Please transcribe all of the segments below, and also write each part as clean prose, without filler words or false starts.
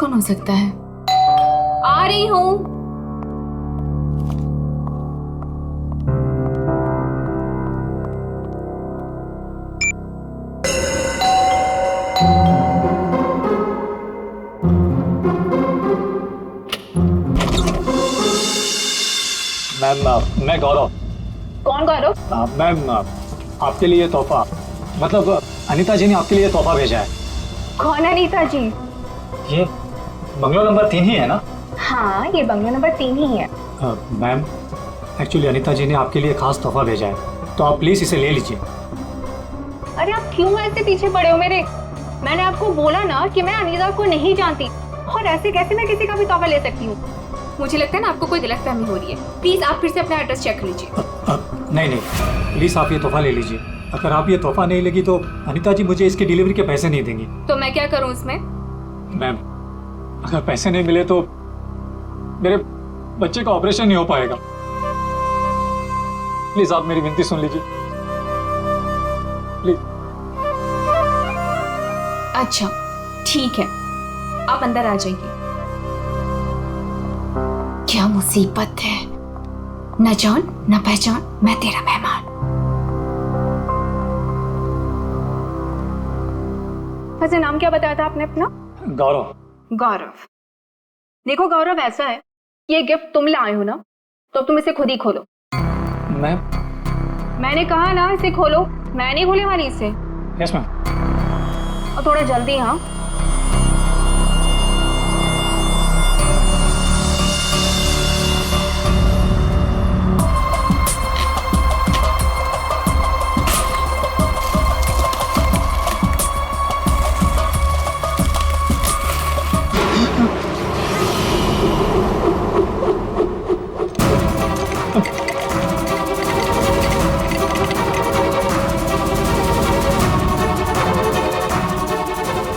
कौन हो सकता है? आ रही हूँ। मैम, मैं गौरव। कौन गौरव? मैम, आपके लिए तोहफा, मतलब अनीता जी ने आपके लिए तोहफा भेजा है। कौन अनीता जी? ये बंगलो नंबर 3 ही है ना? हाँ, ये बंगलो नंबर 3 ही है। मैम, एक्चुअली अनीता जी ने आपके लिए खास तोहफा भेजा है, तो आप प्लीज इसे ले लीजिए। अरे आप क्यों ऐसे पीछे पड़े हो मेरे? मैंने आपको बोला ना कि मैं अनीता को नहीं जानती, और ऐसे कैसे मैं किसी का भी तोहफा ले सकती हूँ? मुझे लगता है ना आपको कोई गलतफहमी हो रही है। प्लीज आप फिर से अपना एड्रेस चेक कर लीजिए। नहीं, प्लीज आप ये तोहफा ले लीजिए। अगर आप ये तोहफा नहीं लेगी तो अनीता जी मुझे इसकी डिलीवरी के पैसे नहीं देंगी। तो मैं क्या करूँ इसमें? मैम, अगर पैसे नहीं मिले तो मेरे बच्चे का ऑपरेशन नहीं हो पाएगा। प्लीज आप मेरी विनती सुन लीजिए, प्लीज। अच्छा ठीक है, आप अंदर आ जाइए। क्या मुसीबत है, न जान न पहचान, मैं तेरा मेहमान। वैसे नाम क्या बताया था आपने अपना? गौरव। गौरव। देखो गौरव, ऐसा है, ये गिफ्ट तुम लाए हो ना, तो अब तुम इसे खुद ही खोलो। मैम? मैंने कहा ना इसे खोलो, मैं नहीं खोलने वाली इसे। Yes ma'am. और थोड़ा जल्दी। हाँ,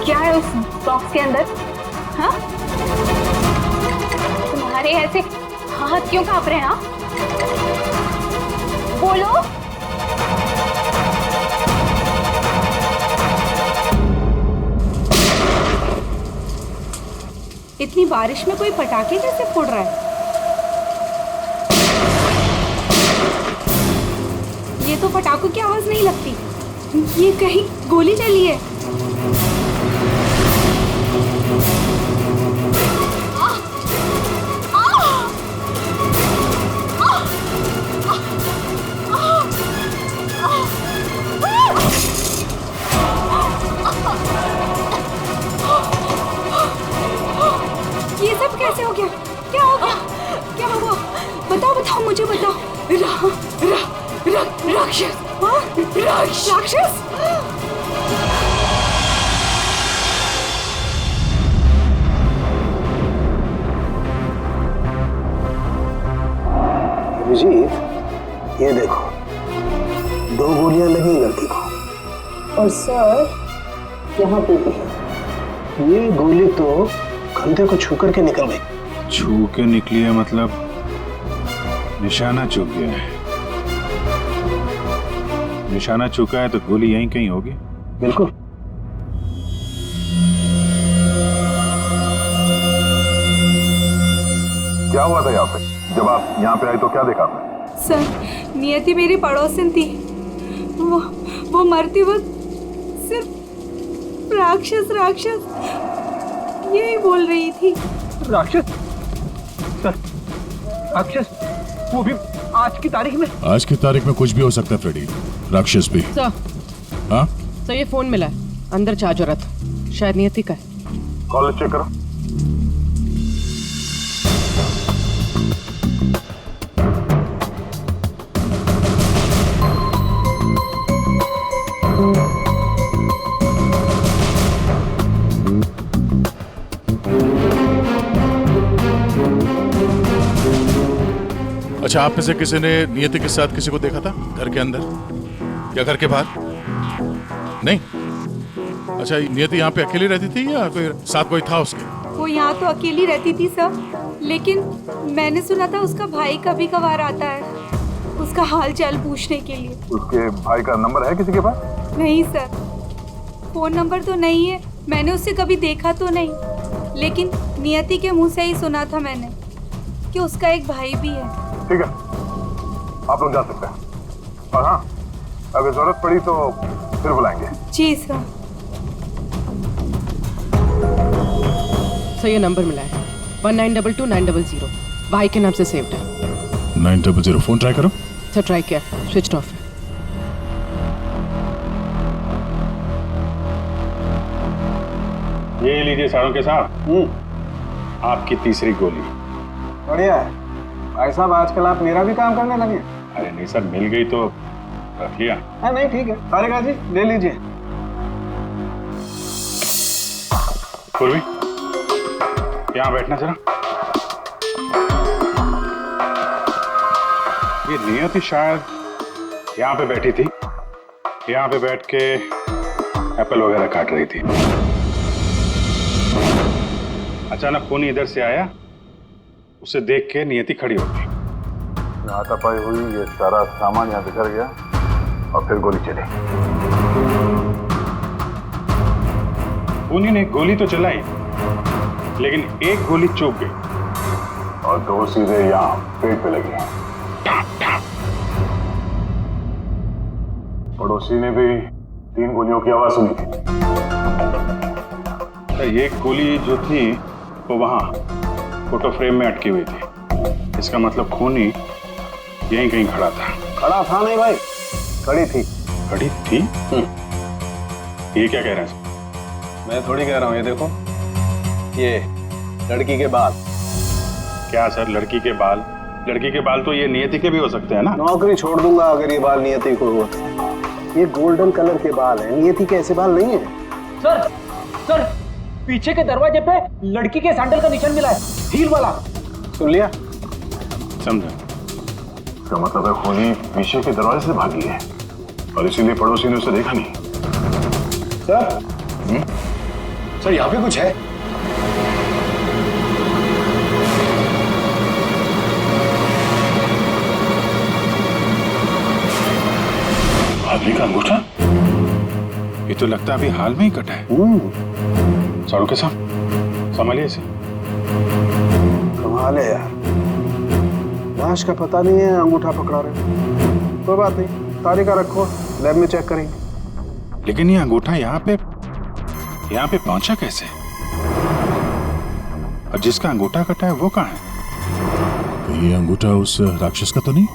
क्या है उस बॉक्स के अंदर? हाँ, तुम्हारे ऐसे हाथ क्यों कांप रहे हैं? हाँ, बोलो। इतनी बारिश में कोई पटाखे कैसे फोड़ रहा है? ये तो पटाखों की आवाज नहीं लगती, ये कहीं गोली चली है। ये सब कैसे हो गया? क्या हो गया? क्या हुआ? बताओ, मुझे बताओ। राक्षस। हाँ? राक्षस? अभिजीत, ये देखो, 2 गोलियां लगी लड़की को। और सर, यहाँ पे भी। ये गोली तो कंधे को छू करके निकल गई। छू के निकली है मतलब निशाना चूक गया है। निशाना चूका है तो गोली यहीं कहीं होगी। बिल्कुल। क्या हुआ था यहाँ पे? जब आप यहाँ पे आए तो क्या देखा आपने? सर, नियति मेरी पड़ोसन थी, वो मरती वक्त सिर्फ राक्षस यही बोल रही थी। राक्षस? सर, राक्षस? वो भी आज की तारीख में? आज की तारीख में कुछ भी हो सकता है फ्रेडी, राक्षस भी। सर, हाँ सर ये फोन मिला है, अंदर चार्जर रहा था, शायद नियति का है। कॉल चेक करो। अच्छा, आप में से किसी ने नियति के साथ किसी को देखा था घर के अंदर या घर के बाहर? नहीं। अच्छा, नियति यहाँ पे अकेली रहती थी या कोई साथ कोई था उसके? वो यहाँ तो अकेली रहती थी सर, लेकिन मैंने सुना था उसका भाई कभी कभार आता है उसका हाल चाल पूछने के लिए। उसके भाई का नंबर है किसी के पास? नहीं सर, फोन नंबर तो नहीं है, मैंने उसे कभी देखा तो नहीं। लेकिन नियति के मुंह से ही सुना था मैंने कि उसका एक भाई भी है। ठीक है, आप लोग जा सकते हैं। और हाँ, अगर जरूरत पड़ी तो फिर बुलाएंगे। जी सर। सर ये नंबर मिला है 1922-900 भाई के नाम से सेव्ड है। 900 फोन ट्राई करो। सर ट्राई किया, स्विच ऑफ है। ये लीजिए सारों के साथ आपकी तीसरी गोली। बढ़िया है भाई साहब, आजकल आप मेरा भी काम करने लगे। अरे नहीं सर, मिल गई तो रख लिया। हाँ नहीं ठीक है, तारिका जी ले लीजिए। पूर्वी यहाँ बैठना जरा। ये नियति शायद यहाँ पे बैठी थी, यहाँ पे बैठ के एप्पल वगैरह काट रही थी। अचानक खूनी इधर से आया, उसे देख के नियति खड़ी हो गई। हाथापाई हुई, ये सारा सामान यहाँ बिखर गया और फिर गोली चली। खूनी ने गोली तो चलाई, लेकिन एक गोली चूक गई और दो सीधे यहाँ पेट पे लगी। पड़ोसी ने भी 3 गोलियों की आवाज सुनी थी। ये गोली जो थी वो वहां फोटो फ्रेम में अटकी हुई थी। इसका मतलब खूनी यहीं कहीं खड़ा था। खड़ा था नहीं भाई, खड़ी थी। खड़ी थी? ये क्या कह रहे हैं? मैं थोड़ी कह रहा हूँ, ये देखो, ये लड़की के बाल। क्या सर, लड़की के बाल? लड़की के बाल तो ये नियति के भी हो सकते हैं ना। नौकरी छोड़ दूंगा अगर ये बाल नियति को हो। ये गोल्डन कलर के बाल हैं, नियति के ऐसे बाल नहीं है। सर सर, पीछे के दरवाजे पे लड़की के सैंडल का निशान मिला है, हील वाला। सुन लिया? समझा। इसका मतलब है खूनी पीछे के दरवाजे से भागी है और इसीलिए पड़ोसी ने उसे देखा नहीं। सर सर यहाँ पे कुछ है। आदमी का अंगूठा? ये तो लगता है अभी हाल में ही कटा है। सारू के साथ संभालिए इसे। कमाल है यार, लाश का पता नहीं है, अंगूठा पकड़ा रहे। कोई बात नहीं, तारिका रखो, लैब में चेक करेंगे। लेकिन ये अंगूठा यहाँ पे पहुंचा कैसे? और जिसका अंगूठा कटा है वो कहाँ है? ये अंगूठा उस राक्षस का तो नहीं?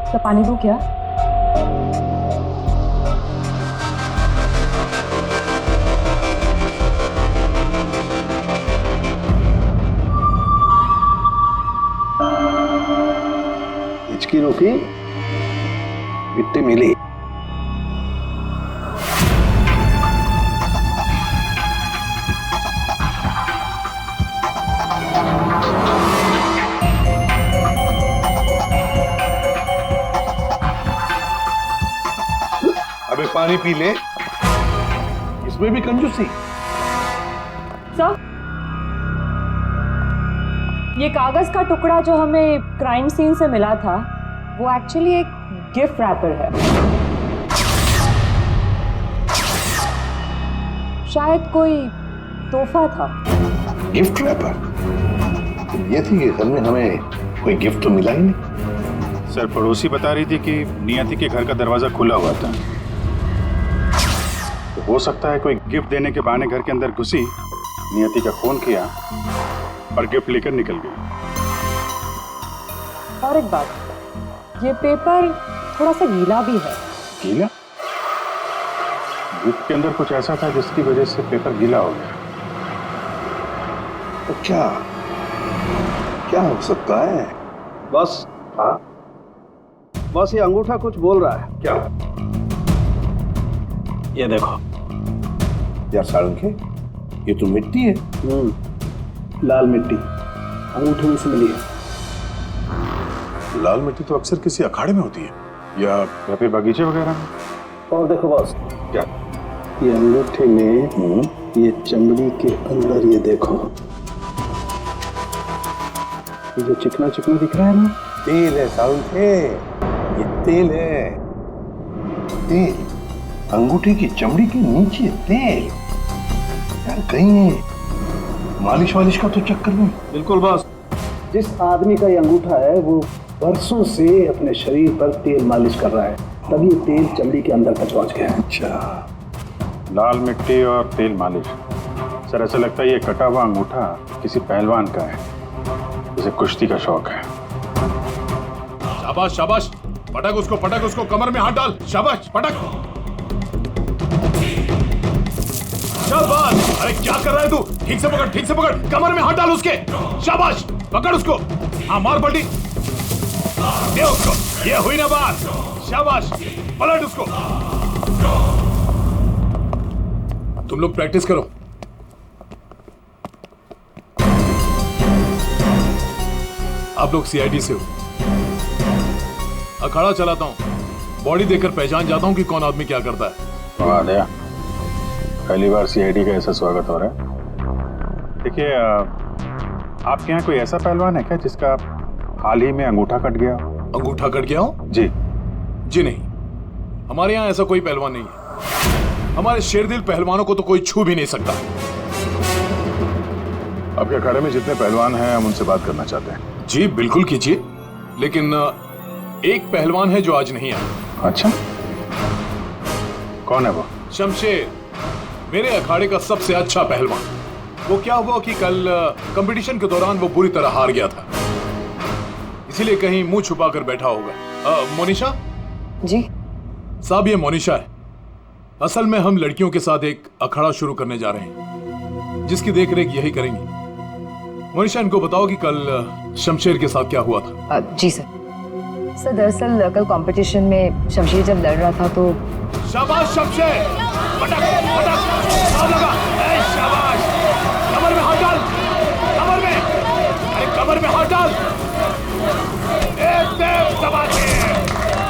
तो पानी दूं क्या? हिचकी रोकी, मिट्टी मिली। अबे पानी पी ले, इसमें भी कंजूसी। सर, ये कागज का टुकड़ा जो हमें क्राइम सीन से मिला था वो एक्चुअली एक गिफ्ट रैपर है। शायद कोई तोहफा था। Gift wrapper? ये थी कि घर में हमें कोई गिफ्ट तो मिला ही नहीं। सर, पड़ोसी बता रही थी कि नियति के घर का दरवाजा खुला हुआ था। तो हो सकता है कोई गिफ्ट देने के बहाने घर के अंदर घुसी, नियति का खून किया और गिफ्ट लेकर निकल गई। और एक बात, ये पेपर थोड़ा सा गीला भी है। गीला? गिफ्ट के अंदर कुछ ऐसा था जिसकी वजह से पेपर गीला हो गया। तो क्या हो सकता है? बस हाँ, बस ये अंगूठा कुछ बोल रहा है। क्या? ये देखो यार सारंगे, ये तो मिट्टी है। लाल मिट्टी अंगूठे में से मिली है। लाल मिट्टी तो अक्सर किसी अखाड़े में होती है, या पे बगीचे वगैरह में। और देखो बॉस, क्या? ये अंगूठे में ये चमड़ी के अंदर ये देखो, ये जो चिकना चिकना दिख रहा है ना, तेल है साउंड है, ये तेल है। तेल, अंगूठे की चमड़ी के नीचे तेल। यार कहीं मालिश वालिश का तो चक्कर नहीं? बिल्कुल बॉस, जिस आदमी का ये अंगूठा है वो बरसों से अपने शरीर पर तेल मालिश कर रहा है, तभी तेल चमड़ी के अंदर तक पहुंच गया है। अच्छा, लाल मिट्टी और तेल मालिश। सर ऐसा लगता है ये कटा हुआ अंगूठा किसी पहलवान का है, जिसे कुश्ती का शौक है। शाबाश शाबाश, पटक उसको, कमर में हाथ डाल। शाबाश, पटक। शाबाश। अरे क्या कर रहा है तू? ठीक से पकड़, कमर में हाथ डाल उसके। शाबाश, पकड़ उसको। हाँ, मार पलटी दे उसको। ये हुई ना बात। शाबाश, पलट उसको। तुम लोग प्रैक्टिस करो। आप लोग सीआईडी से हो। अखाड़ा चलाता हूं, बॉडी देखकर पहचान जाता हूं कि कौन आदमी क्या करता है। वाह दया, पहली बार सीआईडी का ऐसा स्वागत हो रहा है। देखिए, आपके यहाँ कोई ऐसा पहलवान है क्या जिसका हाल ही में अंगूठा कट गया? अंगूठा कट गया हो? जी नहीं, हमारे यहाँ ऐसा कोई पहलवान नहीं है। हमारे शेरदिल पहलवानों को तो कोई छू भी नहीं सकता। आपके अखाड़े में जितने पहलवान हैं हम उनसे बात करना चाहते हैं। जी बिल्कुल कीजिए, लेकिन एक पहलवान है जो आज नहीं आया। अच्छा, कौन है वो? शमशेर, मेरे अखाड़े का सबसे अच्छा पहलवान। वो क्या हुआ कि कल कंपटीशन के दौरान वो बुरी तरह हार गया था, इसीलिए कहीं मुंह छुपा कर बैठा होगा। मोनिशा जी साहब, ये मोनिशा है। असल में हम लड़कियों के साथ एक अखाड़ा शुरू करने जा रहे हैं, जिसकी देखरेख यही करेंगी। मोनिशा, इनको बताओ कि कल शमशेर के साथ क्या हुआ था। जी सर। दरअसल कल कंपटीशन में शमशेर जब लड़ रहा था तो। शाबाश शमशेर, पटक पटक, हाथ लगा। ए शाबाश, कमर में हाथ डाल, कमर में, अरे कमर में हाथ डाल। एकदम दबाके,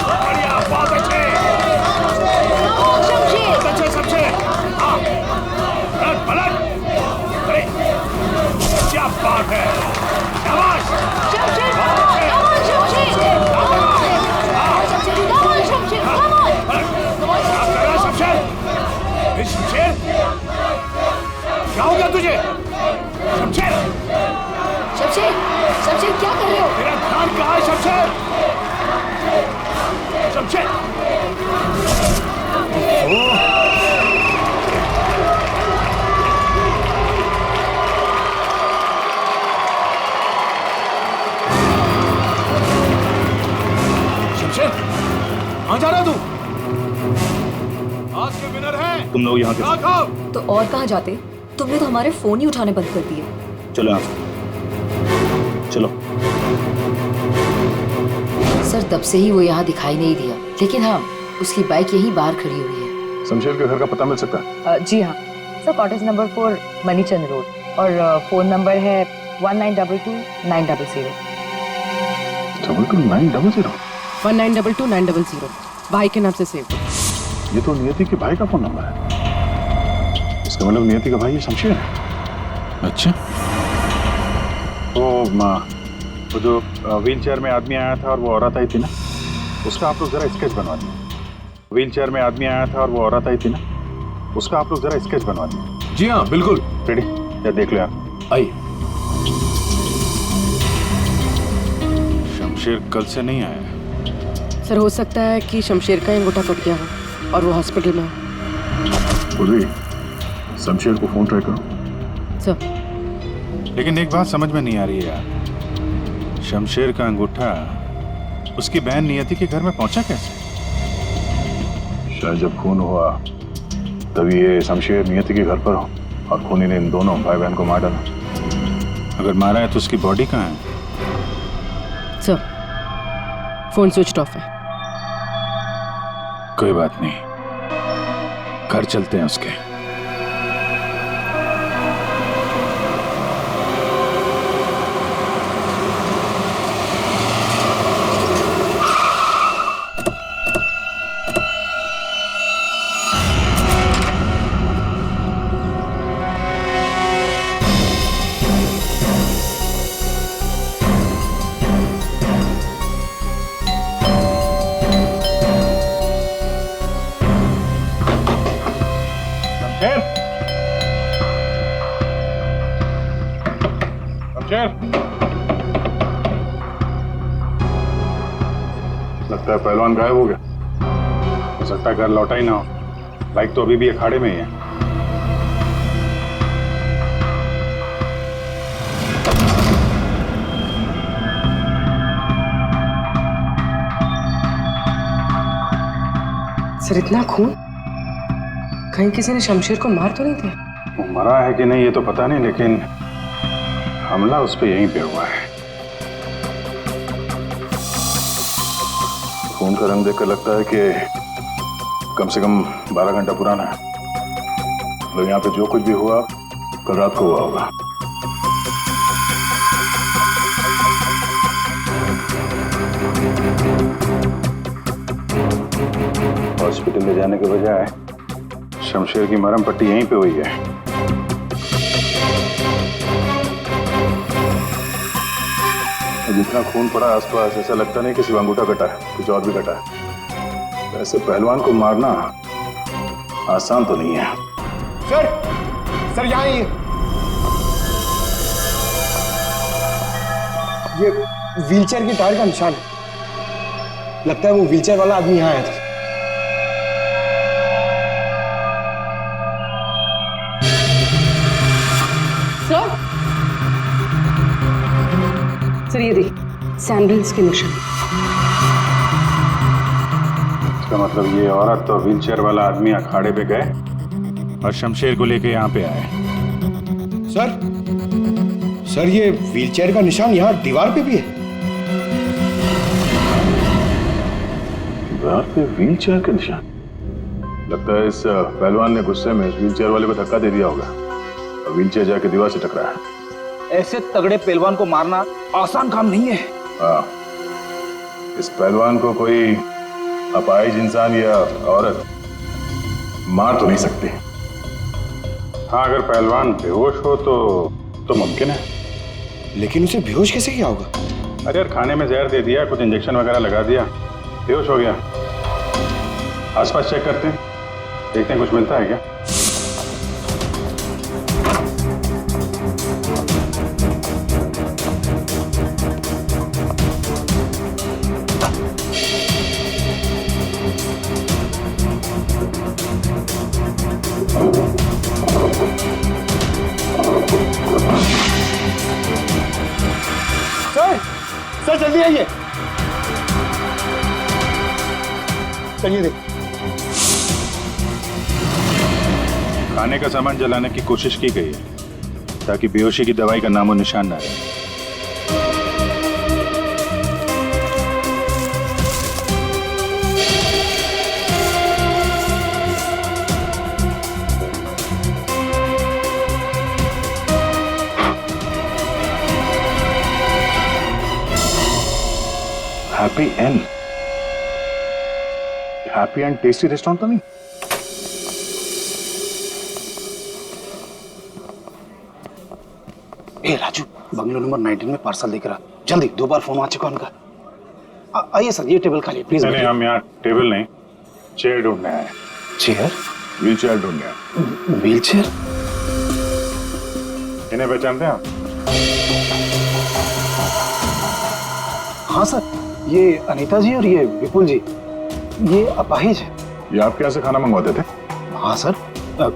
बढ़िया, बहुत अच्छे शमशेर। हाँ, पलट पलट, अरे क्या बात है। शाबाश शमशेर, शमशेर, क्या हो गया तुझे? शमशेर, शमशेर, शमशेर क्या कर रहे हो? तेरा ध्यान कहाँ है शमशेर? शमशेर, शमशेर, कहाँ जा रहा तू? आज के विनर है तुम लोग यहाँ के। तो और कहाँ जाते? तुमने तो हमारे फोन ही उठाने बंद कर दिए। चलो यहाँ से, चलो। सर तब से ही वो यहाँ दिखाई नहीं दिया, लेकिन हाँ, उसकी बाइक यहीं बाहर खड़ी हुई है। शमशेर के घर का पता मिल सकता है? जी हाँ सर, कॉटेज नंबर 4 मनीचंद रोड, और फोन नंबर है 1922-900। 900? 1922-900 भाई के नाम से सेव। ये तो नियति के भाई का फोन नंबर है। इसका मतलब नियति का भाई ये शमशेर है। अच्छा, वो जो व्हील चेयर में आदमी आया था और वो औरत आई थी ना, उसका आप लोग जरा स्केच बनवा दीजिए। व्हील चेयर में आदमी आया था और वो औरत आई थी ना, उसका आप लोग जरा स्केच बनवा दीजिए। जी हाँ बिल्कुल। रेडी? या देख लो आप। आइए। शमशेर कल से नहीं आया। सर हो सकता है कि शमशेर का अंगूठा कट गया हो और वो हॉस्पिटल में हो। शमशेर को फोन ट्राई करो। सर लेकिन एक बात समझ में नहीं आ रही है यार, शमशेर का अंगूठा उसकी बहन नियति के घर में पहुंचा कैसे? शायद जब खून हुआ तभी ये शमशेर नियति के घर पर हो और खूनी ने इन दोनों भाई बहन को मार डाला। अगर मारा है तो उसकी बॉडी कहाँ है? सर फोन स्विच ऑफ है। कोई बात नहीं, घर चलते हैं उसके। लगता है पहलवान गायब हो गया। हो सकता है घर लौटा ही ना हो। बाइक तो अभी भी अखाड़े में ही है। सर इतना खून, कहीं किसी ने शमशेर को मार तो नहीं दिया? वो मरा है कि नहीं ये तो पता नहीं, लेकिन हमला उस पर यहीं पे हुआ है। खून का रंग देखकर लगता है कि कम से कम 12 घंटा पुराना है। मतलब यहाँ पे जो कुछ भी हुआ कल रात को हुआ होगा। हॉस्पिटल ले जाने के बजाय शमशेर की मरहम पट्टी यहीं पे हुई है। जितना खून पड़ा आसपास ऐसा लगता नहीं कि सिर्फ अंगूठा कटा है, कुछ और भी कटा है। ऐसे पहलवान को मारना आसान तो नहीं है। सर यहाँ ये व्हीलचेयर की टायर का निशान है। लगता है वो व्हीलचेयर वाला आदमी यहाँ आया था। सर ये देखिए सैंडल्स के निशान। इसका मतलब ये औरत और व्हीलचेयर वाला आदमी अखाड़े पे गए और शमशेर को लेके यहाँ पे आए। सर ये व्हीलचेयर का निशान यहाँ दीवार पे भी है। दीवार पे व्हीलचेयर का निशान? लगता है इस पहलवान ने गुस्से में इस व्हीलचेयर वाले को धक्का दे दिया होगा और व्हीलचेयर जाके दीवार से टकराया। ऐसे तगड़े पहलवान को मारना आसान काम नहीं है। हाँ, इस पहलवान को कोई अपाहिज इंसान या औरत मार तो नहीं सकती। हाँ, अगर पहलवान बेहोश हो तो मुमकिन है। लेकिन उसे बेहोश कैसे किया होगा? अरे यार, खाने में जहर दे दिया, कुछ इंजेक्शन वगैरह लगा दिया, बेहोश हो गया। आसपास चेक करते हैं, देखते हैं कुछ मिलता है क्या। सर जल्दी आइए। चलिए देख। खाने का सामान जलाने की कोशिश की गई है ताकि बेहोशी की दवाई का नामो निशान ना रहे। हैप्पी एंड टेस्टी रेस्टोरेंट तो नहीं? ए राजू, बंगलो नंबर 19 में पार्सल दिख रहा। जल्दी, 2 बार फोन आ चुका उनका। आइए सर, ये टेबल खाली प्लीज। नहीं, हम यहाँ टेबल नहीं, चेयर ढूंढने आए। चेयर? व्हील चेयर ढूंढने आए। Wheel chair? इन्हें पहचानते हैं आप? हाँ सर, ये अनीता जी और ये विपुल जी, ये अपाहिज है। ये आपके यहाँ से खाना मंगवाते थे? हाँ सर,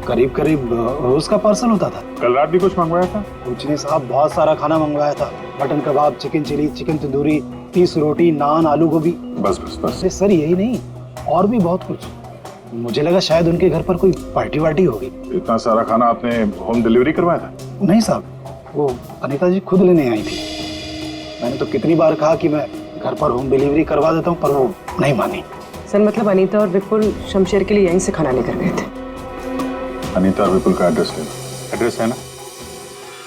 करीब करीब रोज का पार्सल होता था। कल रात भी कुछ मंगवाया था? कुछ नहीं साहब, बहुत सारा खाना मंगवाया था। मटन कबाब, चिकन चिली, चिकन तंदूरी, 30 रोटी, नान, आलू गोभी। बस बस बस। सर यही नहीं, और भी बहुत कुछ। मुझे लगा शायद उनके घर पर कोई पार्टी वार्टी होगी। इतना सारा खाना आपने होम डिलीवरी करवाया था? नहीं साहब, वो अनीता जी खुद लेने आई थी। मैंने तो कितनी बार कहा कि मैं घर पर होम डिलीवरी करवा देता हूँ, पर वो नहीं मानी। सर मतलब अनीता और विपुल शमशेर के लिए यहीं से खाना लेकर गए थे। अनीता और विपुल का एड्रेस ले लो। एड्रेस है ना?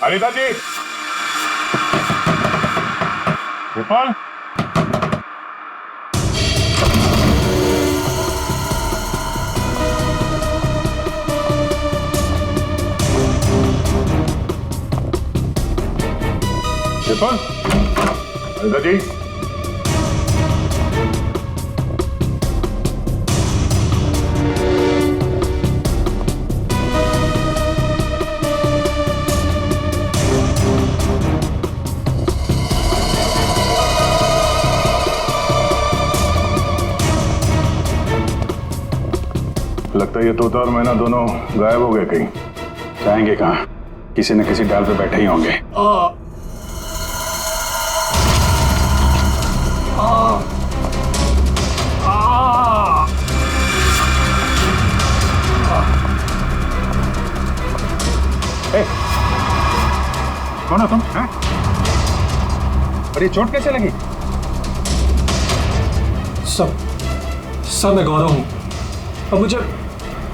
अनीता जी, विपुल, विपुल, अनीता जी। लगता है ये तोता और मैना दोनों गायब हो गए कहीं। जाएंगे कहाँ? किसी न किसी डाल पे बैठे ही होंगे। कौन हो तुम? हैं? और ये चोट कैसे लगी? सब मैं गौरव हूँ और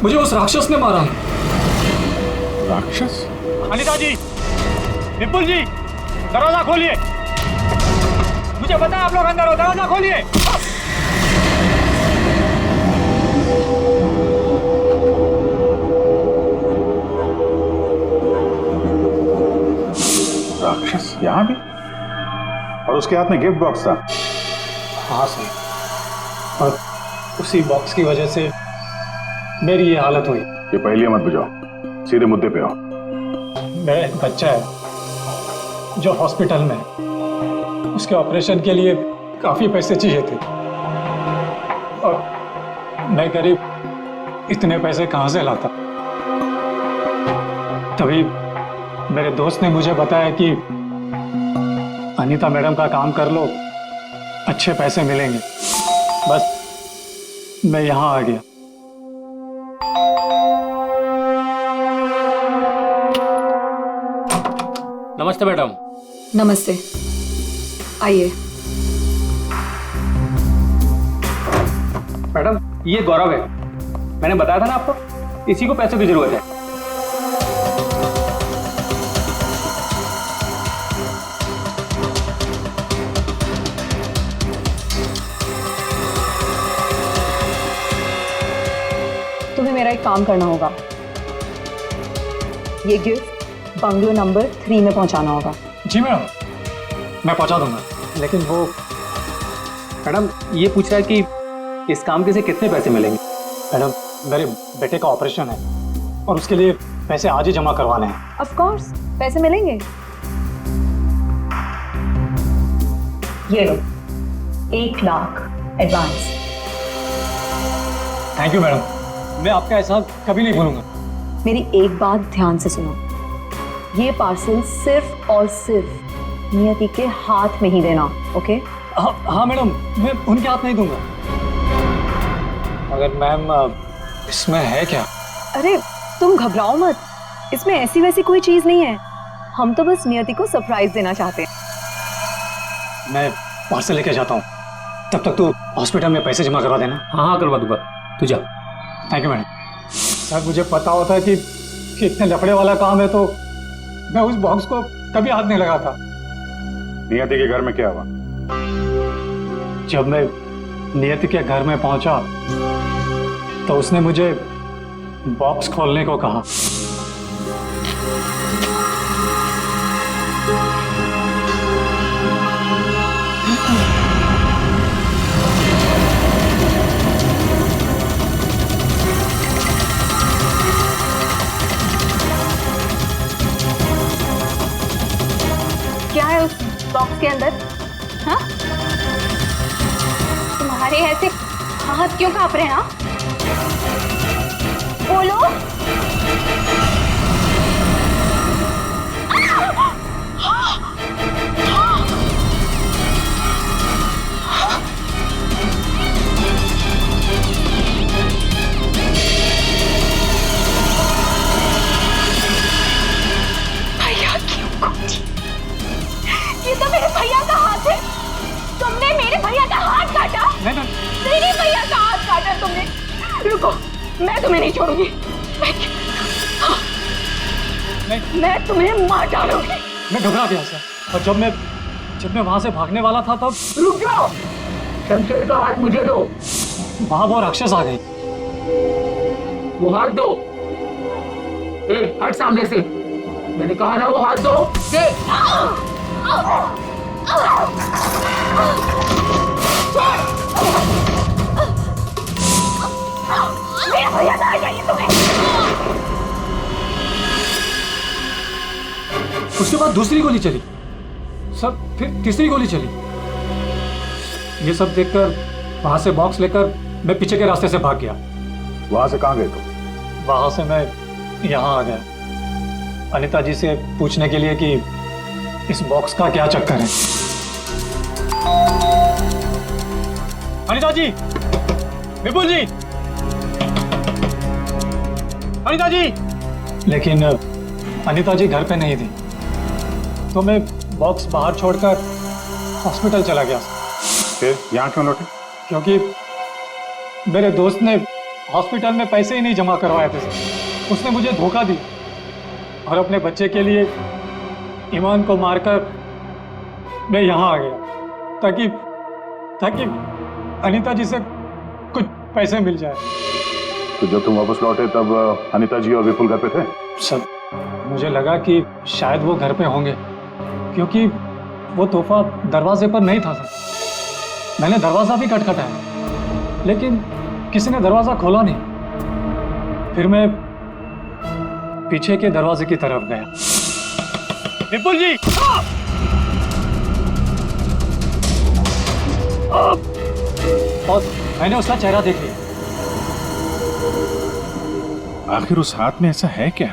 मुझे उस राक्षस ने मारा है। राक्षस? अनिता जी, विपुल जी, दरवाजा खोलिए। मुझे पता है आप लोग अंदर हो, दरवाजा खोलिए। राक्षस यहाँ भी? और उसके हाथ में गिफ्ट बॉक्स था? हाँ सर, और उसी बॉक्स की वजह से मेरी ये हालत हुई। ये पहेलियां मत बुझाओ, सीधे मुद्दे पे आओ। मेरा एक बच्चा है जो हॉस्पिटल में है। उसके ऑपरेशन के लिए काफी पैसे चाहिए थे और मैं गरीब इतने पैसे कहाँ से लाता। तभी मेरे दोस्त ने मुझे बताया कि अनीता मैडम का काम कर लो, अच्छे पैसे मिलेंगे। बस मैं यहाँ आ गया। नमस्ते मैडम। नमस्ते, आइए। मैडम ये गौरव है, मैंने बताया था ना आपको, इसी को पैसों की जरूरत है। तुम्हें मेरा एक काम करना होगा, ये गिफ्ट बंगलो नंबर 3 में पहुंचाना होगा। जी मैडम, मैं पहुंचा दूंगा। लेकिन वो मैडम ये पूछ रहा है कि इस काम के से कितने पैसे मिलेंगे। मैडम मेरे बेटे का ऑपरेशन है और उसके लिए पैसे आज ही जमा करवाने हैं। ऑफ कोर्स पैसे मिलेंगे। ये लो 1 lakh advance. Thank you madam, मैं आपका एहसान कभी नहीं भूलूंगा। मेरी एक बात ध्यान से सुनो, ये पार्सल सिर्फ और सिर्फ नियति के हाथ में ही देना, ओके? हाँ मैडम, मैं उनके हाथ नहीं दूंगा। मगर मैम इसमें है क्या? अरे तुम घबराओ मत, इसमें ऐसी वैसी कोई चीज नहीं है। हम तो बस नियति को सरप्राइज देना चाहते हैं। मैं पार्सल लेके जाता हूँ, तब तक तू हॉस्पिटल में पैसे जमा करवा देना। हाँ करवा दूंगा, तू जा। Thank you madam. सर मुझे पता होता है कि इतने लफड़े वाला काम है तो मैं उस बॉक्स को कभी हाथ नहीं लगाता। नियति के घर में क्या हुआ? जब मैं नियति के घर में पहुंचा तो उसने मुझे बॉक्स खोलने को कहा। क्या है उस बॉक्स के अंदर? हाँ? तुम्हारे ऐसे हाथ क्यों कांप रहे हैं? हाँ? बोलो। भैया क्यों काटी? ये तो मेरे भैया का हाथ है। तुमने मेरे भैया का हाथ काटा? मेरे भैया का हाथ काटा तुमने। रुको, मैं तुम्हें नहीं छोड़ूंगी। मैं तुम्हें मार डालूंगी। मैं घबरा गया सर, और जब मैं वहां से भागने वाला था तब रुक जाओ। शमशेर का हाथ मुझे दो। वहां वो राक्षस आ गई। वो हाथ दो। हट सामने से। मैंने कहा ना वो हाथ दो। दे। मेरा भैया कहाँ चाहिए तुम्हें? उसके बाद दूसरी गोली चली सर, फिर तीसरी गोली चली। ये सब देखकर वहां से बॉक्स लेकर मैं पीछे के रास्ते से भाग गया। वहां से कहाँ गए तुम? वहां से मैं यहाँ आ गया अनिता जी से पूछने के लिए कि इस बॉक्स का क्या चक्कर है। अनिता जी, विपुल जी, अनिता जी। लेकिन अनिता जी घर पे नहीं थी, तो मैं बॉक्स बाहर छोड़कर हॉस्पिटल चला गया। फिर यहाँ क्यों लौटे? क्योंकि मेरे दोस्त ने हॉस्पिटल में पैसे ही नहीं जमा करवाए थे। उसने मुझे धोखा दिया और अपने बच्चे के लिए ईमान को मारकर मैं यहाँ आ गया ताकि अनीता जी से कुछ पैसे मिल जाए। तो जब तुम वापस लौटे तब अनीता जी और विपुल घर पे थे? सर, मुझे लगा कि शायद वो घर पे होंगे क्योंकि वो तोहफा दरवाजे पर नहीं था सर। मैंने दरवाजा भी खटखटाया लेकिन किसी ने दरवाजा खोला नहीं। फिर मैं पीछे के दरवाजे की तरफ गया। विपुल जी! और मैंने उसका चेहरा देख लिया। आखिर उस हाथ में ऐसा है क्या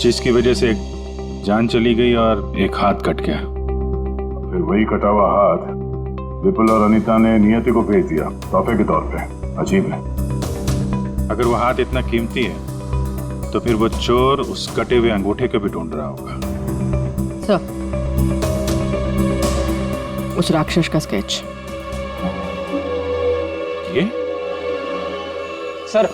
जिसकी वजह से एक जान चली गई और एक हाथ कट गया? फिर वही कटा हुआ हाथ विपुल और अनीता ने नियति को भेज दिया तोहफे के तौर पे। अजीब है। अगर वो हाथ इतना कीमती है तो फिर वो चोर उस कटे हुए अंगूठे को भी ढूंढ रहा होगा। सर, उस राक्षस का स्केच। ये सर,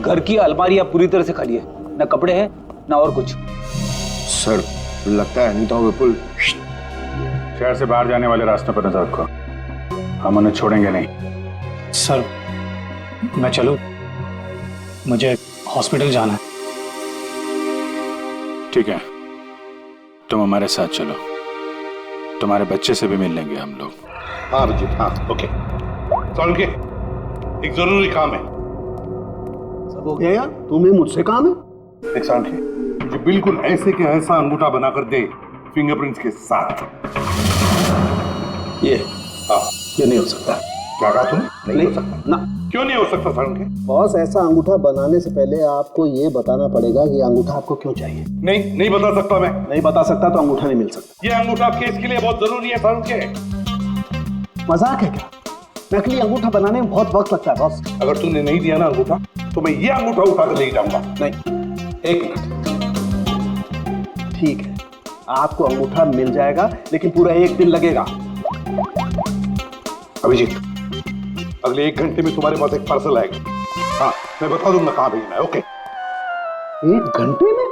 घर की अलमारियां पूरी तरह से खाली है, ना कपड़े हैं ना और कुछ। सर, लगता है अनीता और विपुल शहर से बाहर जाने वाले रास्ते पर नजर रखो, हम उन्हें छोड़ेंगे नहीं। सर, मैं चलूं? मुझे हॉस्पिटल जाना है। ठीक है, तुम हमारे साथ चलो, तुम्हारे बच्चे से भी मिल लेंगे हम लोग। हाँ अभिजीत, हाँ, ओके। चल के एक जरूरी काम है। सब हो गया यार, तुम्हें मुझसे काम है? एक साल के मुझे बिल्कुल ऐसे के ऐसा अंगूठा बना कर दे फिंगरप्रिंट्स के साथ। ये नहीं हो सकता। क्या कहा तुमने? नहीं हो सकता ना। क्यों नहीं हो सकता सारुण के? बॉस, ऐसा अंगूठा बनाने से पहले आपको ये बताना पड़ेगा कि अंगूठा आपको क्यों चाहिए। नहीं बता सकता मैं। नहीं बता सकता तो अंगूठा नहीं मिल सकता। ये अंगूठा केस के लिए बहुत जरूरी है सारुण के। मजाक है क्या? नकली अंगूठा बनाने में बहुत वक्त लगता है बॉस। अगर तूने नहीं दिया ना अंगूठा तो मैं ये अंगूठा उठा कर ले जाऊंगा। नहीं, एक मिनट। ठीक है, आपको अंगूठा मिल जाएगा लेकिन पूरा 1 दिन लगेगा। अभिजीत, अगले 1 घंटे में तुम्हारे पास एक पार्सल आएगा। हाँ, मैं बता दूंगा कहाँ भेजना है। ओके? 1 घंटे में?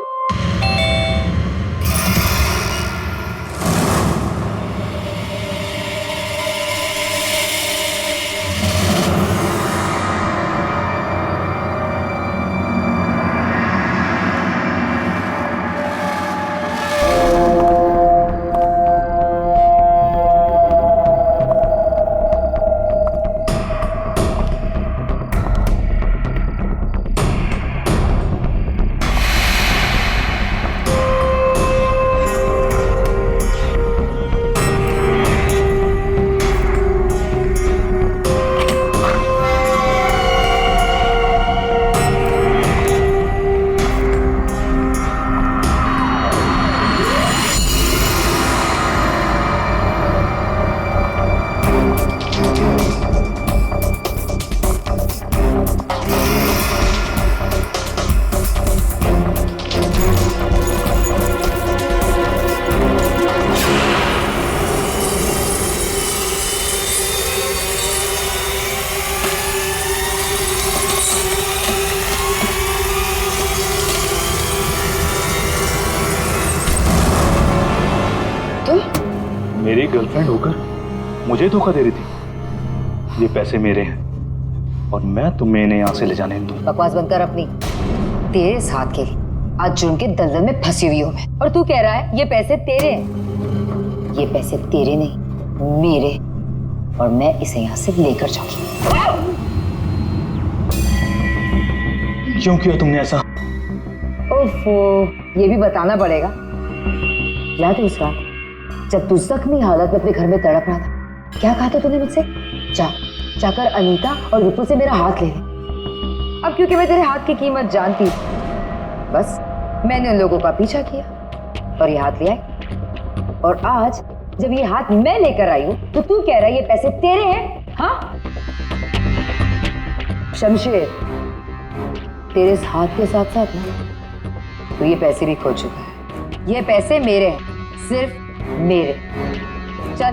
मेरी गर्लफ्रेंड होकर मुझे धोखा दे रही थी। ये पैसे मेरे हैं और मैं तुम्हें इन्हें यहाँ से ले जाने दूँ। बकवास बंद कर अपनी। तेरे साथ के आज जुर्म के दलदल में फंसी हुई हूँ मैं, और तू कह रहा है ये पैसे तेरे हैं। ये पैसे तेरे नहीं, मेरे, और मैं इसे यहाँ से लेकर जाऊंगी। क्यों किया तुमने ऐसा? ओफो, ये भी बताना पड़ेगा। याद है उस रात जब तू जख्मी हालत में अपने घर में तड़प रहा था, क्या कहा था तूने मुझसे? जाकर अनीता और विपुल से मेरा हाथ ले ले। अब क्योंकि मैं तेरे हाथ की कीमत जानती थी, बस मैंने उन लोगों का पीछा किया और ये हाथ ले आई। और आज जब ये हाथ मैं लेकर आई हूं तो तू कह रहा है ये पैसे तेरे हैं? हाँ शमशेर, तेरे इस हाथ के साथ साथ ना तो ये पैसे भी खो चुका है। ये पैसे मेरे हैं, सिर्फ मेरे। चल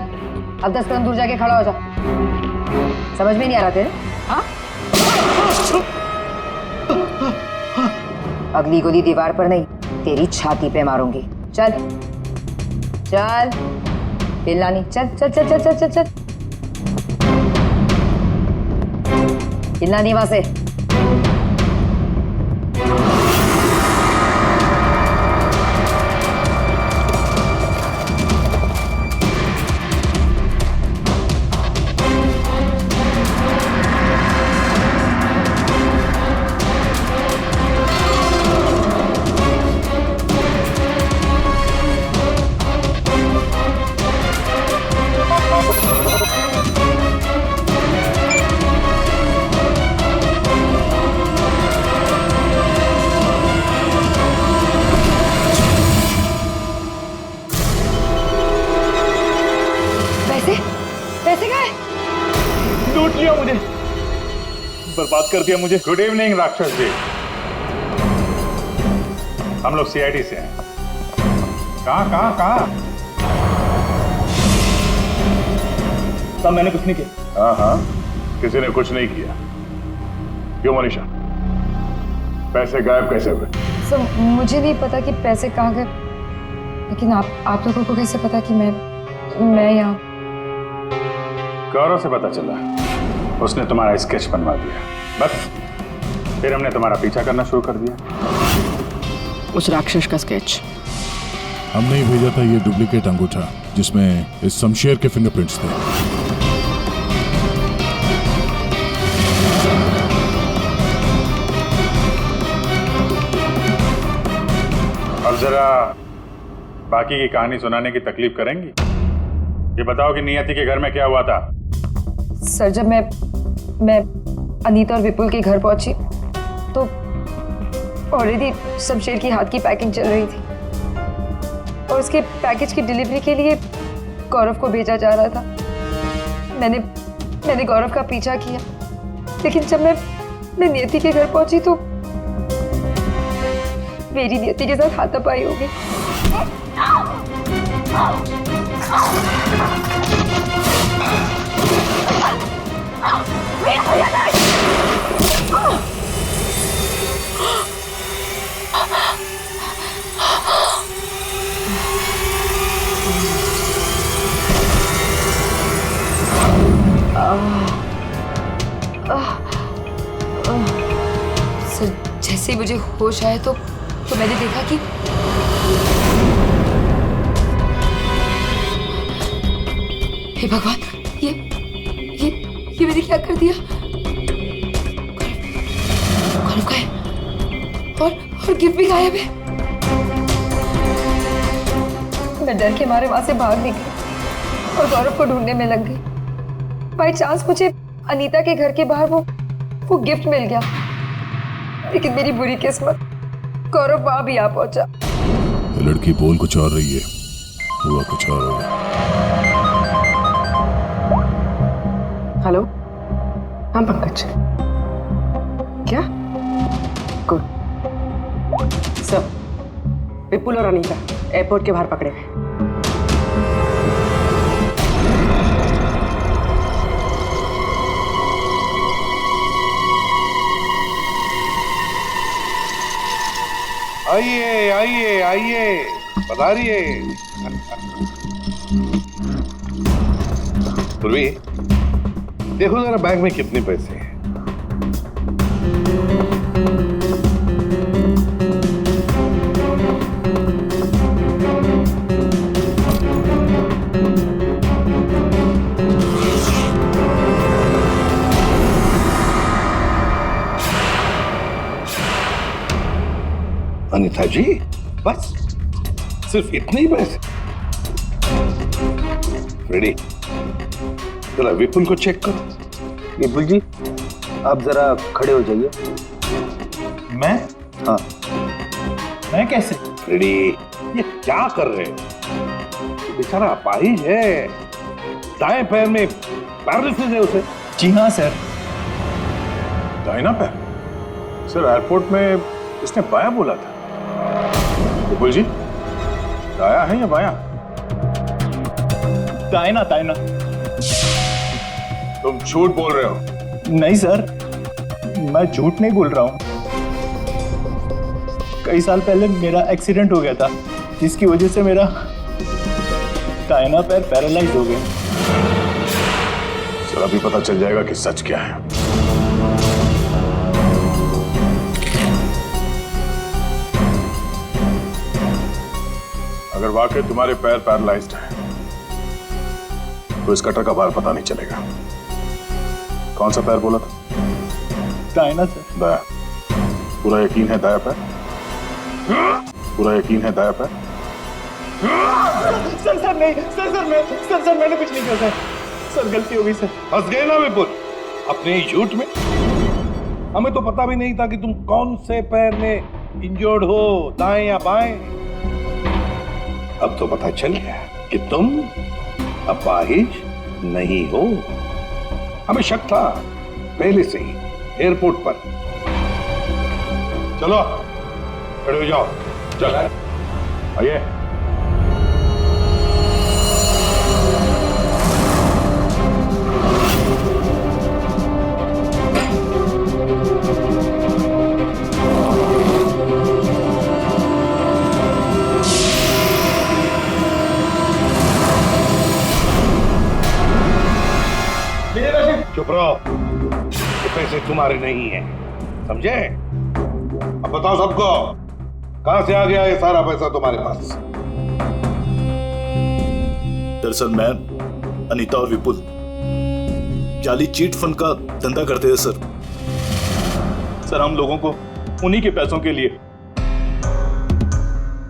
अब 10 कदम दूर जाके खड़ा हो जा। समझ में नहीं आ रहा तेरे? हाँ अगली गोली दीवार पर नहीं, तेरी छाती पे मारूंगी। चल चल हिलना नहीं। चल चल चल चल चल चल चल हिलना नहीं वहां से। बर्बाद कर दिया मुझे। गुड इवनिंग राक्षस जी, हम लोग सीआईडी से हैं। कहाँ? सब मैंने कुछ नहीं किया। हाँ, किसी ने कुछ नहीं किया। क्यों मनीषा, पैसे गायब कैसे हुए? सर मुझे नहीं पता कि पैसे कहाँ गए, लेकिन आप लोगों को कैसे पता कि मैं यहाँ? गौरव से पता चला, उसने तुम्हारा स्केच बनवा दिया। बस फिर हमने तुम्हारा पीछा करना शुरू कर दिया। उस राक्षस का स्केच हमने ही भेजा था, ये डुप्लीकेट अंगूठा जिसमें इस शमशेर के फिंगरप्रिंट्स थे। अब जरा बाकी की कहानी सुनाने की तकलीफ करेंगी? ये बताओ कि नियति के घर में क्या हुआ था? सर जब मैं अनीता और विपुल के घर पहुंची तो ऑलरेडी शमशेर की हाथ की पैकिंग चल रही थी और उसके पैकेज की डिलीवरी के लिए गौरव को भेजा जा रहा था। मैंने गौरव का पीछा किया, लेकिन जब मैं नियति के घर पहुंची तो मेरी नियति के साथ हाथापाई हो गई। सर जैसे ही मुझे होश आया तो मैंने देखा कि हे भगवान, ये मैंने क्या कर दिया? गौरव का है और गिफ्ट भी गायब है। मैं डर के मारे वहां से भाग निकली और गौरव को ढूंढने में लग गई। बाई चांस मुझे अनीता के घर के बाहर वो गिफ्ट मिल गया, लेकिन मेरी बुरी किस्मत गौरव वहां भी आ पहुंचा। लड़की बोल कुछ और रही है, हुआ कुछ और होगा। हेलो, हाँ पंकज, क्या? गुड। सब विपुल और अनीता एयरपोर्ट के बाहर पकड़े गए। आइए आइए आइए, पधारिए। पूर्वी, देखो जरा बैग में कितने पैसे हैं। अनीता जी, बस सिर्फ इतने ही पैसे? रेडी, जरा विपुल को चेक करो। विपुल जी, आप जरा खड़े हो जाइए। मैं? हाँ। मैं कैसे? फ्रेडी, ये क्या कर रहे हैं? बेचारा अपाहिज है, दाएं पैर में पैरालिसिस है उसे। जी हाँ सर। दाहिना पैर? सर एयरपोर्ट में इसने बायां बोला था। विपुल जी, दाया है या बायां? दाहिना दाहिना। तुम झूठ बोल रहे हो। नहीं सर, मैं झूठ नहीं बोल रहा हूँ। कई साल पहले मेरा एक्सीडेंट हो गया था, जिसकी वजह से मेरा दाहिना पैर पैरालाइज हो गया। सर अभी पता चल जाएगा कि सच क्या है। अगर वाकई तुम्हारे पैर पैरालाइज्ड हैं, तो इस कटर का भार पता नहीं चलेगा। कौन सा पैर बोला था? दाहिना सर। दाया। पूरा यकीन है दाया पैर? पूरा यकीन है दाया पैर? सर नहीं, सर मैंने कुछ नहीं किया सर गलती हो गई सर। फंस गए ना विपुल अपने ही झूठ में। हमें तो पता भी नहीं था कि तुम कौन से पैर में इंजर्ड हो, दाएं या बाएं। अब तो पता चल गया कि तुम अपाहिज नहीं हो। हमें शक था पहले से ही एयरपोर्ट पर। चलो खड़े हो जाओ। चल आइए। चुप रहो, ये पैसे तुम्हारे नहीं है, समझे? अब बताओ सबको, कहां से आ गया ये सारा पैसा तुम्हारे पास? दरअसल मैं, अनीता और विपुल जाली चीट फंड का धंधा करते थे सर हम लोगों को उन्हीं के पैसों के लिए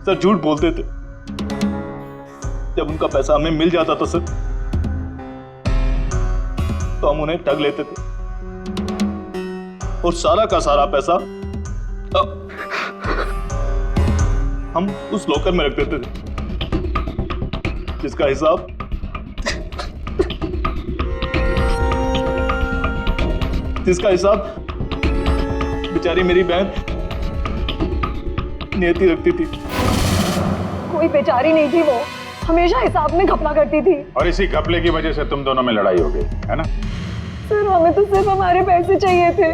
सर झूठ बोलते थे। जब उनका पैसा हमें मिल जाता था सर, तो हम उन्हें ठग लेते थे और सारा का सारा पैसा हम उस लॉकर में रख देते थे, जिसका हिसाब बेचारी मेरी बहन नियति रखती थी। कोई बेचारी नहीं थी, वो हमेशा हिसाब में घपला करती थी। और इसी घपले की वजह से तुम दोनों में लड़ाई हो गई, है ना? सर हमें तो सिर्फ हमारे पैसे चाहिए थे,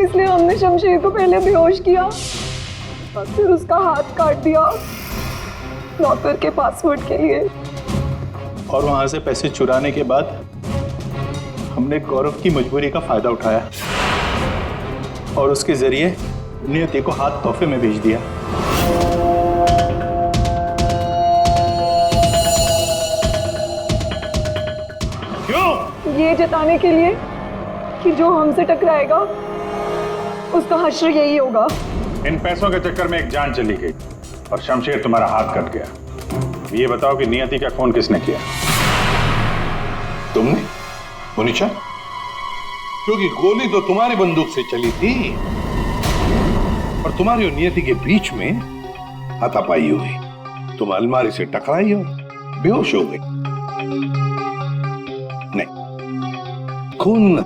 इसलिए हमने शमशेर को पहले बेहोश किया और फिर उसका हाथ काट दिया लॉकर के पासवर्ड के लिए। और वहां से पैसे चुराने के बाद हमने गौरव की मजबूरी का फायदा उठाया और उसके जरिए नियति को हाथ तोहफे में भेज दिया। क्यों? ये जताने के लिए कि जो हमसे टकराएगा उसका हश्र यही होगा। इन पैसों के चक्कर में एक जान चली गई और शमशेर तुम्हारा हाथ कट गया। ये बताओ कि नियति का खून किसने किया? तुमने, मोनिशा? क्योंकि गोली तो तुम्हारी बंदूक से चली थी और तुम्हारी और नियति के बीच में हाथापाई हुई। तुम अलमारी से टकराई और बेहोश हो गई। नहीं, खून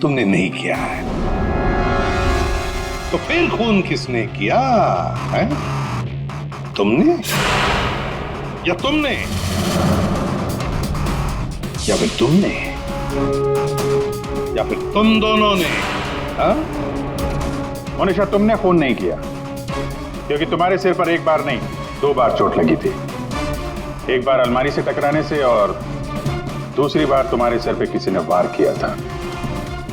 तुमने नहीं किया है। तो फिर खून किसने किया है? तुमने या तुमने या फिर तुमने या फिर तुम दोनों ने? हाँ? मोनिशा, तुमने खून नहीं किया, क्योंकि तुम्हारे सिर पर एक बार नहीं 2 बार चोट लगी थी। एक बार अलमारी से टकराने से और दूसरी बार तुम्हारे सिर पे किसी ने वार किया था।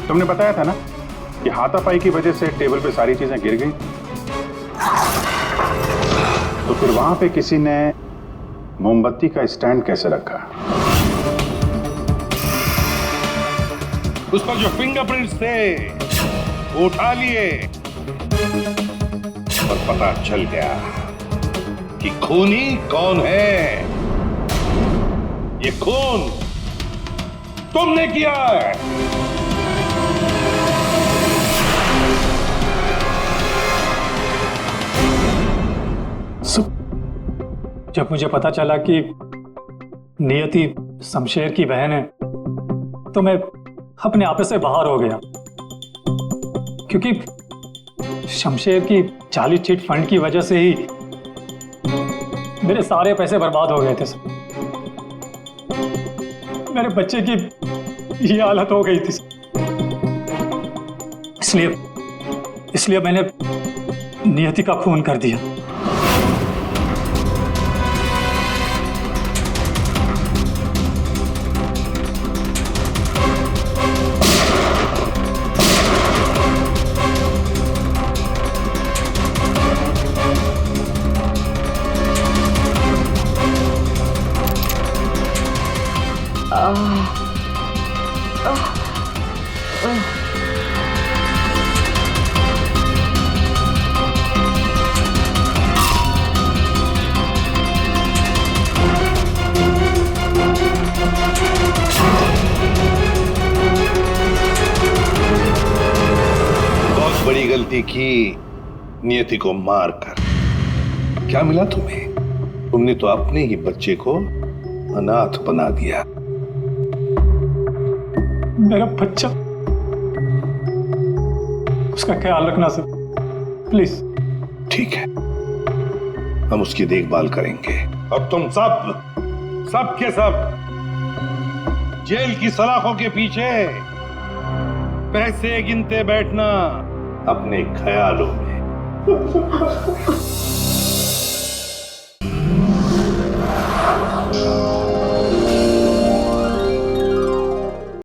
तुमने बताया था ना कि हाथापाई की वजह से टेबल पे सारी चीजें गिर गई। तो फिर वहां पे किसी ने मोमबत्ती का स्टैंड कैसे रखा? उस पर जो फिंगरप्रिंट्स थे वो उठा लिए और पता चल गया कि खूनी कौन है। ये खून तुमने किया है। जब मुझे पता चला कि नियति शमशेर की बहन है तो मैं अपने आप से बाहर हो गया, क्योंकि शमशेर की जाली चिट फंड की वजह से ही मेरे सारे पैसे बर्बाद हो गए थे। मेरे बच्चे की ये हालत हो गई थी, इसलिए मैंने नियति का खून कर दिया। बड़ी गलती की नियति को मारकर। क्या मिला तुम्हें? तुमने तो अपने ही बच्चे को अनाथ बना दिया। मेरा बच्चा, उसका ख्याल रखना सर, प्लीज। ठीक है, हम उसकी देखभाल करेंगे। अब तुम सब के सब जेल की सलाखों के पीछे पैसे गिनते बैठना अपने ख्यालों में।